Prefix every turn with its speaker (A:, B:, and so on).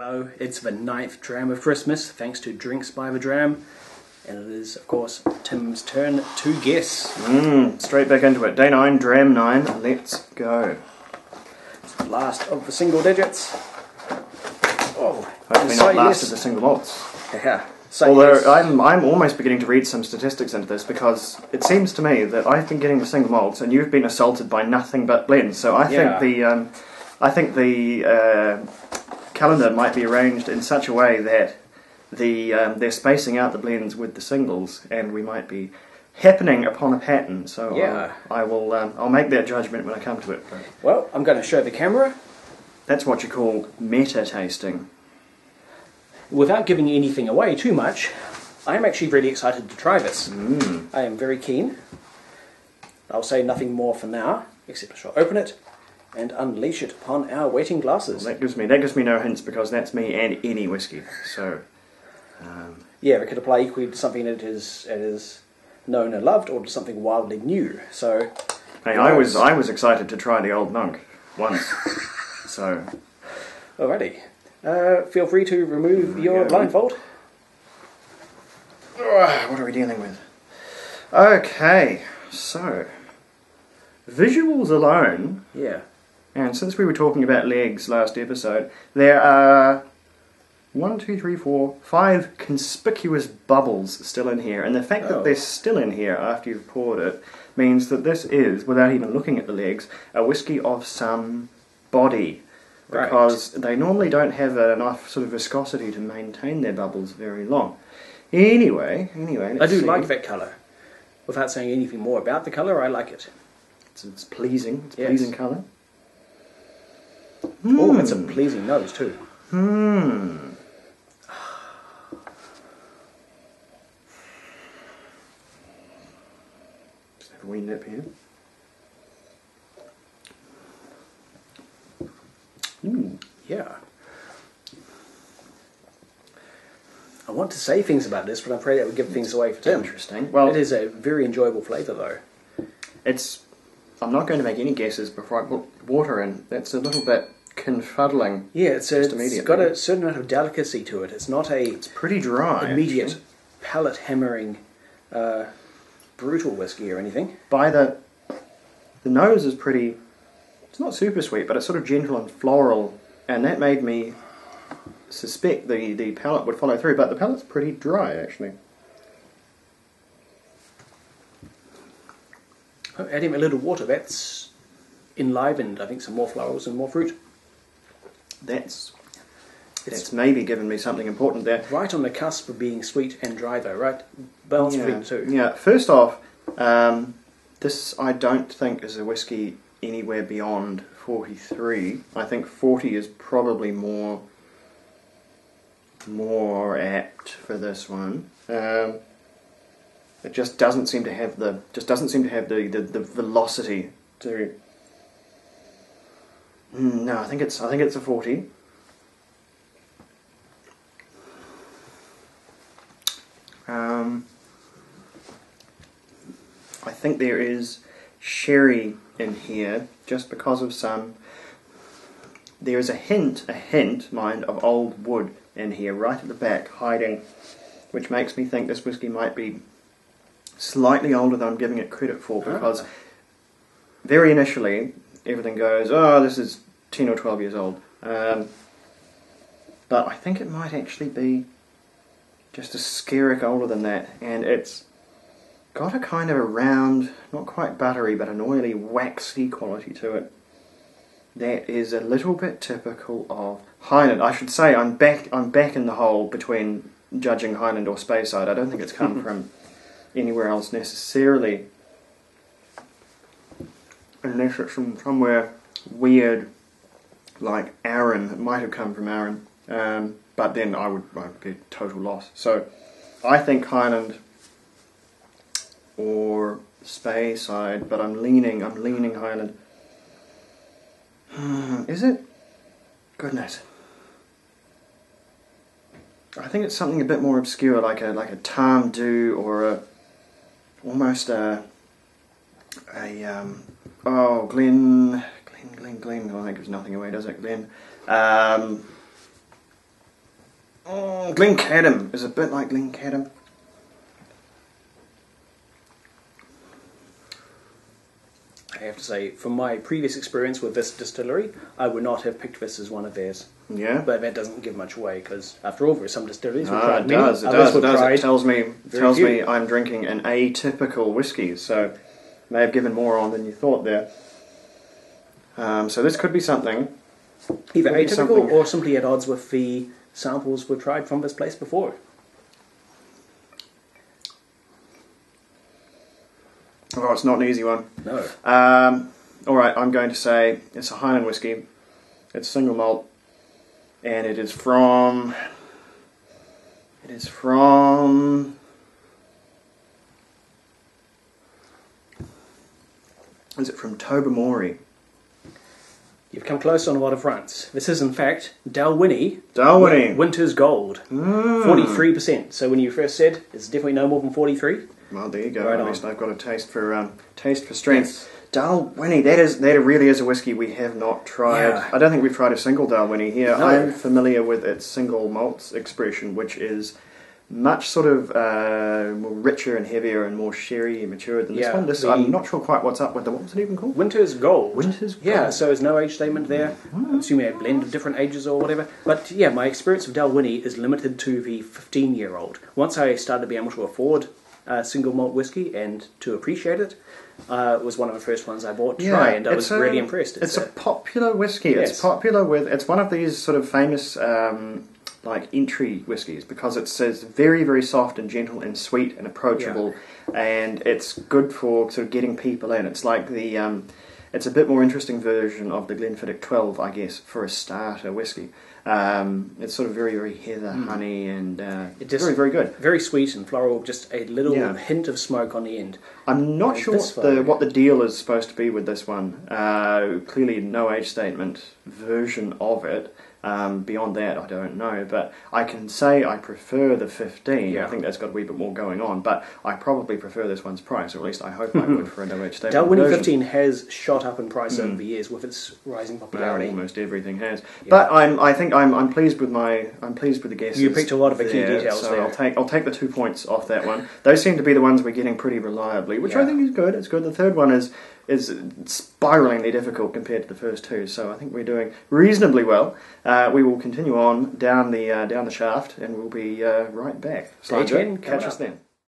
A: Hello, it's the 9th dram of Christmas, thanks to Drinks by the Dram, and it is, of course, Tim's turn to guess.
B: Straight back into it. Day 9, Dram 9, let's go.
A: It's the last of the single digits. Oh,
B: hopefully not last of the single malts.
A: Yeah.
B: Although I'm almost beginning to read some statistics into this, because it seems to me that I've been getting the single malts and you've been assaulted by nothing but blends. So I think the calendar might be arranged in such a way that they're spacing out the blends with the singles, and we might be happening upon a pattern. So yeah. I'll make that judgment when I come to it.
A: Well, I'm going to show the camera.
B: That's what you call meta tasting.
A: Without giving anything away too much, I'm actually really excited to try this. I am very keen. I'll say nothing more for now, except I shall open it and unleash it upon our waiting glasses.
B: Well, that gives me no hints, because that's me and any whiskey. So
A: yeah, it could apply equally to something that is known and loved, or to something wildly new. So
B: hey, I was excited to try the Old Monk once. So
A: alrighty. Feel free to remove your blindfold.
B: What are we dealing with? Okay, so visuals alone.
A: Yeah.
B: And since we were talking about legs last episode, there are 1, 2, 3, 4, 5 conspicuous bubbles still in here. And the fact that they're still in here after you've poured it means that this is, without even looking at the legs, a whiskey of some body. Because they normally don't have enough sort of viscosity to maintain their bubbles very long. Anyway,
A: I do like that colour. Without saying anything more about the colour, I like it.
B: It's pleasing. It's a pleasing colour.
A: Oh, it's a pleasing nose too.
B: Just have a wee nip here.
A: Yeah. I want to say things about this, but I'm afraid that would give things away for Tim.
B: Interesting. Well,
A: it is a very enjoyable flavour, though.
B: I'm not going to make any guesses before I put water in. That's a little bit confuddling.
A: Yeah, it's got a certain amount of delicacy to it. It's not
B: It's pretty dry.
A: Immediate palate hammering, brutal whiskey or anything.
B: By the nose is pretty. It's not super sweet, but it's sort of gentle and floral, and that made me suspect the palate would follow through, but the palate's pretty dry, actually.
A: Oh, adding a little water, that's enlivened, I think, some more florals and more fruit.
B: It's maybe given me something important there.
A: Right on the cusp of being sweet and dry, though, right? Balanced between the two.
B: Yeah, first off, this I don't think is a whiskey anywhere beyond 43. I think 40 is probably more apt for this one. It just doesn't seem to have the velocity to. No, I think it's a 40. I think there is sherry in here, just because of some. There is a hint, mind, of old wood in here, right at the back, hiding, which makes me think this whiskey might be slightly older than I'm giving it credit for, because very initially everything goes, oh, this is 10 or 12 years old. But I think it might actually be just a skerrick older than that, and it's got a kind of a round, not quite buttery, but an oily, waxy quality to it. That is a little bit typical of Highland. I should say I'm back in the hole between judging Highland or Speyside. I don't think it's come from anywhere else necessarily, unless it's from somewhere weird like Arran. It might have come from Arran, but then I would be a total loss. So I think Highland or Speyside, but I'm leaning Highland. Is it? Goodness. I think it's something a bit more obscure, like a Tam Du, or almost a Glen. Oh, that gives nothing away, does it, Glen? Glencadam is a bit like Glencadam.
A: I have to say, from my previous experience with this distillery, I would not have picked this as one of theirs.
B: Yeah.
A: But that doesn't give much away, because after all, there are some distilleries we've
B: It
A: tried many,
B: does.
A: others we've tried
B: It tells me
A: few.
B: I'm drinking an atypical whiskey, so may have given more on than you thought there. So this could be something.
A: Either
B: Could be
A: atypical
B: something.
A: or simply at odds with the samples we've tried from this place before.
B: Oh, it's not an easy one.
A: No.
B: Alright, I'm going to say it's a Highland whiskey. It's single malt. And it is from... Is it from Tobermory?
A: You've come close on a lot of fronts. This is, in fact, Dalwhinnie.
B: Dalwhinnie.
A: Winter's Gold. 43%. So when you first said it's definitely no more than 43.
B: Well, there you go.
A: Right
B: At
A: on.
B: least I've got a taste for strength.
A: Yes.
B: Dalwhinnie, that really is a whiskey we have not tried.
A: Yeah.
B: I don't think we've tried a single Dalwhinnie here.
A: No.
B: I'm familiar with its single malts expression, which is much sort of more richer and heavier and more sherry and matured than this
A: Yeah,
B: one. I'm not sure quite what's up with the... What was it even called?
A: Winter's Gold.
B: Winter's Gold.
A: Yeah, so there's no age statement there. I'm assuming a blend of different ages or whatever. But yeah, my experience of Dalwhinnie is limited to the 15-year-old. Once I started to be able to afford single malt whiskey and to appreciate it, it was one of the first ones I bought to try, and I was really impressed.
B: It's a popular whiskey.
A: Yes.
B: It's popular with... It's one of these sort of famous... like entry whiskies, because it's very, very soft and gentle and sweet and approachable, and it's good for sort of getting people in. It's like the it's a bit more interesting version of the Glenfiddich 12, I guess, for a starter whiskey. It's sort of very, very heather, honey, and it's very, very good.
A: Very sweet and floral, just a little hint of smoke on the end.
B: I'm not sure what the deal is supposed to be with this one. Clearly no age statement version of it. Beyond that, I don't know, but I can say I prefer the 15.
A: Yeah.
B: I think that's got a wee bit more going on, but I probably prefer this one's price, or at least I hope I would for a no age statement
A: Dalwhinnie
B: version.
A: 15 has shot up in price over the years with its rising popularity.
B: Almost everything has,
A: Yeah.
B: but I'm pleased with the guesses.
A: You picked a lot of the key details
B: so
A: there.
B: I'll take the 2 points off that one. Those seem to be the ones we're getting pretty reliably, which I think is good. It's good. The third one is spiralingly difficult compared to the first two, so I think we're doing reasonably well. We will continue on down the shaft, and we'll be right back.
A: Day 10
B: Catch us
A: coming
B: then.